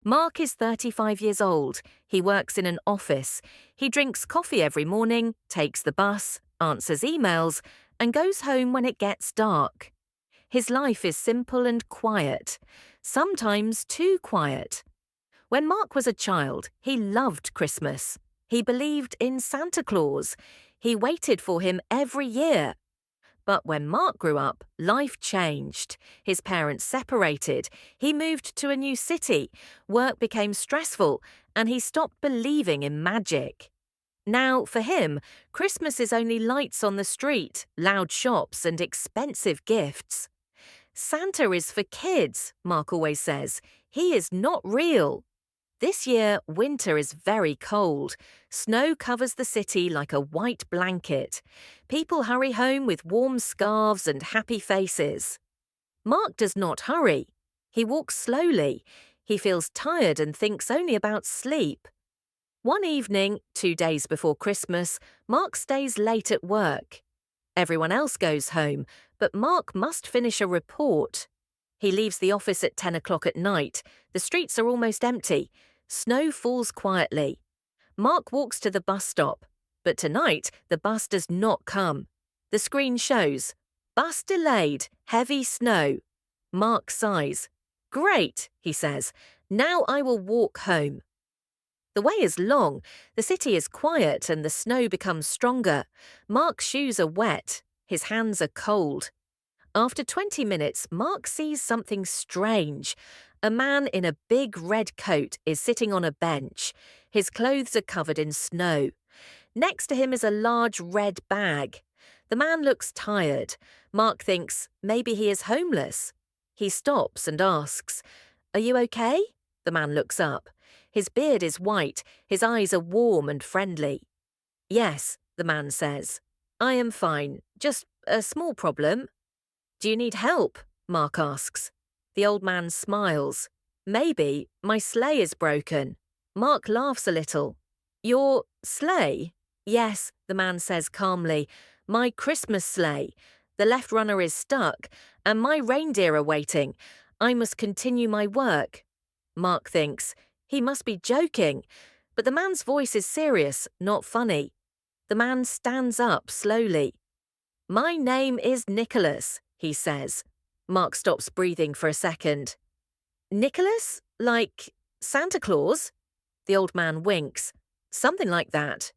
Mark is 35 years old. He works in an office. He drinks coffee every morning, takes the bus, answers emails, and goes home when it gets dark. His life is simple and quiet, sometimes too quiet. When Mark was a child, he loved Christmas. He believed in Santa Claus. He waited for him every year. But when Mark grew up, life changed. His parents separated. He moved to a new city. Work became stressful, and he stopped believing in magic. Now, for him, Christmas is only lights on the street, loud shops, and expensive gifts. Santa is for kids, Mark always says. He is not real. This year, winter is very cold. Snow covers the city like a white blanket. People hurry home with warm scarves and happy faces. Mark does not hurry. He walks slowly. He feels tired and thinks only about sleep. One evening, 2 days before Christmas, Mark stays late at work. Everyone else goes home, but Mark must finish a report. He leaves the office at 10 o'clock at night. The streets are almost empty. Snow falls quietly. Mark walks to the bus stop, but tonight the bus does not come. The screen shows, "Bus delayed, heavy snow." Mark sighs. "Great," he says. "Now I will walk home." The way is long, the city is quiet, and the snow becomes stronger. Mark's shoes are wet. His hands are cold. After 20 minutes, Mark sees something strange. A man in a big red coat is sitting on a bench. His clothes are covered in snow. Next to him is a large red bag. The man looks tired. Mark thinks maybe he is homeless. He stops and asks, "Are you okay?" The man looks up. His beard is white. His eyes are warm and friendly. "Yes," the man says. "I am fine. Just a small problem." "Do you need help?" Mark asks. The old man smiles. "Maybe. My sleigh is broken." Mark laughs a little. "Your sleigh?" "Yes," the man says calmly. "My Christmas sleigh. The left runner is stuck, and my reindeer are waiting. I must continue my work." Mark thinks, he must be joking. But the man's voice is serious, not funny. The man stands up slowly. "My name is Nicholas," he says. Mark stops breathing for a second. "Nicholas? Like Santa Claus?" The old man winks. "Something like that."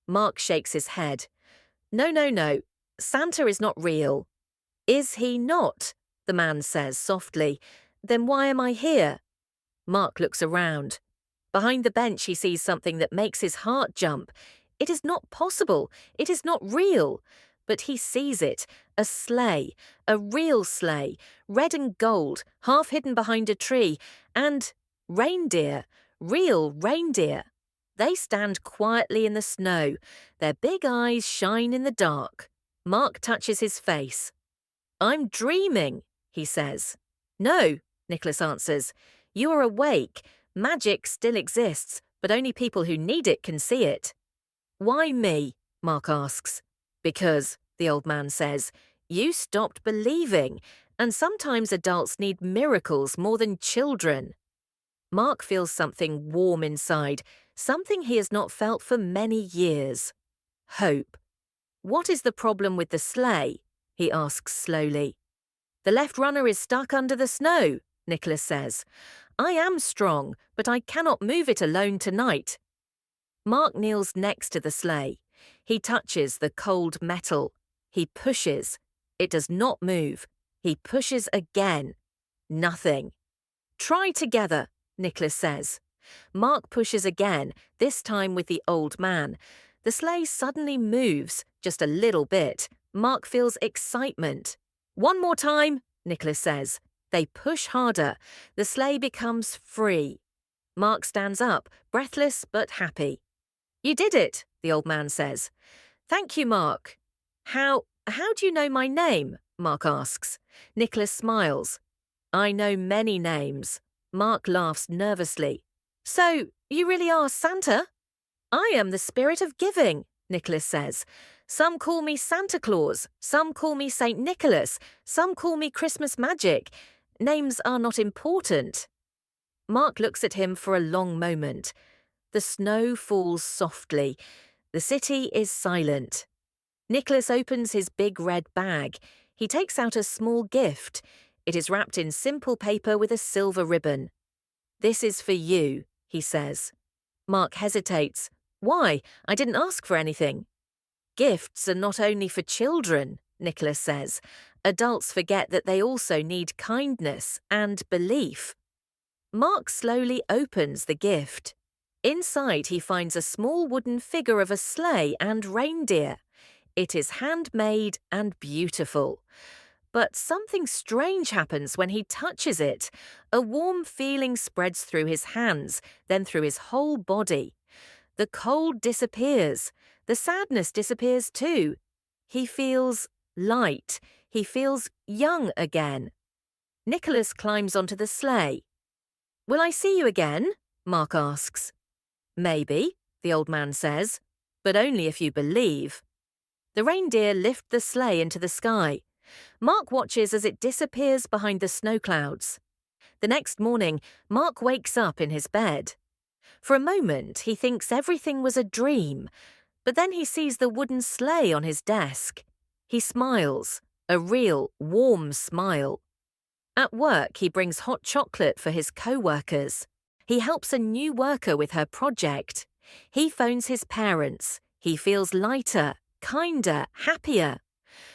Mark shakes his head. No. Santa is not real." "Is he not?" the man says softly. "Then why am I here?" Mark looks around. Behind the bench he sees something that makes his heart jump. It is not possible. It is not real. But he sees it. A sleigh. A real sleigh. Red and gold, half hidden behind a tree. And reindeer. Real reindeer. They stand quietly in the snow. Their big eyes shine in the dark. Mark touches his face. "I'm dreaming," he says. "No," Nicholas answers. "You are awake. Magic still exists, but only people who need it can see it." "Why me?" Mark asks. "Because," the old man says, "you stopped believing, and sometimes adults need miracles more than children." Mark feels something warm inside, something he has not felt for many years. Hope. "What is the problem with the sleigh?" he asks slowly. "The left runner is stuck under the snow," Nicholas says. "I am strong, but I cannot move it alone tonight." Mark kneels next to the sleigh. He touches the cold metal. He pushes. It does not move. He pushes again. Nothing. "Try together," Nicholas says. Mark pushes again, this time with the old man. The sleigh suddenly moves, just a little bit. Mark feels excitement. "One more time," Nicholas says. They push harder. The sleigh becomes free. Mark stands up, breathless but happy. "You did it," the old man says. "Thank you, Mark." How do you know my name?" Mark asks. Nicholas smiles. "I know many names." Mark laughs nervously. "So, you really are Santa?" "I am the spirit of giving," Nicholas says. "Some call me Santa Claus, some call me St. Nicholas, some call me Christmas Magic. Names are not important." Mark looks at him for a long moment. The snow falls softly. The city is silent. Nicholas opens his big red bag. He takes out a small gift. It is wrapped in simple paper with a silver ribbon. "This is for you," he says. Mark hesitates. "Why? I didn't ask for anything." "Gifts are not only for children," Nicholas says. "Adults forget that they also need kindness and belief." Mark slowly opens the gift. Inside he finds a small wooden figure of a sleigh and reindeer. It is handmade and beautiful. But something strange happens when he touches it. A warm feeling spreads through his hands, then through his whole body. The cold disappears. The sadness disappears too. He feels light. He feels young again. Nicholas climbs onto the sleigh. "Will I see you again?" Mark asks. "Maybe," the old man says, "but only if you believe." The reindeer lift the sleigh into the sky. Mark watches as it disappears behind the snow clouds. The next morning, Mark wakes up in his bed. For a moment, he thinks everything was a dream, but then he sees the wooden sleigh on his desk. He smiles, a real, warm smile. At work, he brings hot chocolate for his co-workers. He helps a new worker with her project. He phones his parents. He feels lighter, kinder, happier.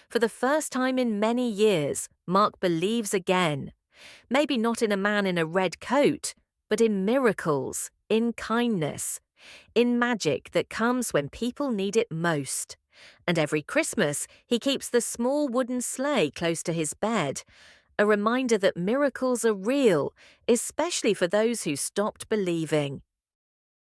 For the first time in many years, Mark believes again. Maybe not in a man in a red coat, but in miracles, in kindness, in magic that comes when people need it most. And every Christmas, he keeps the small wooden sleigh close to his bed, a reminder that miracles are real, especially for those who stopped believing.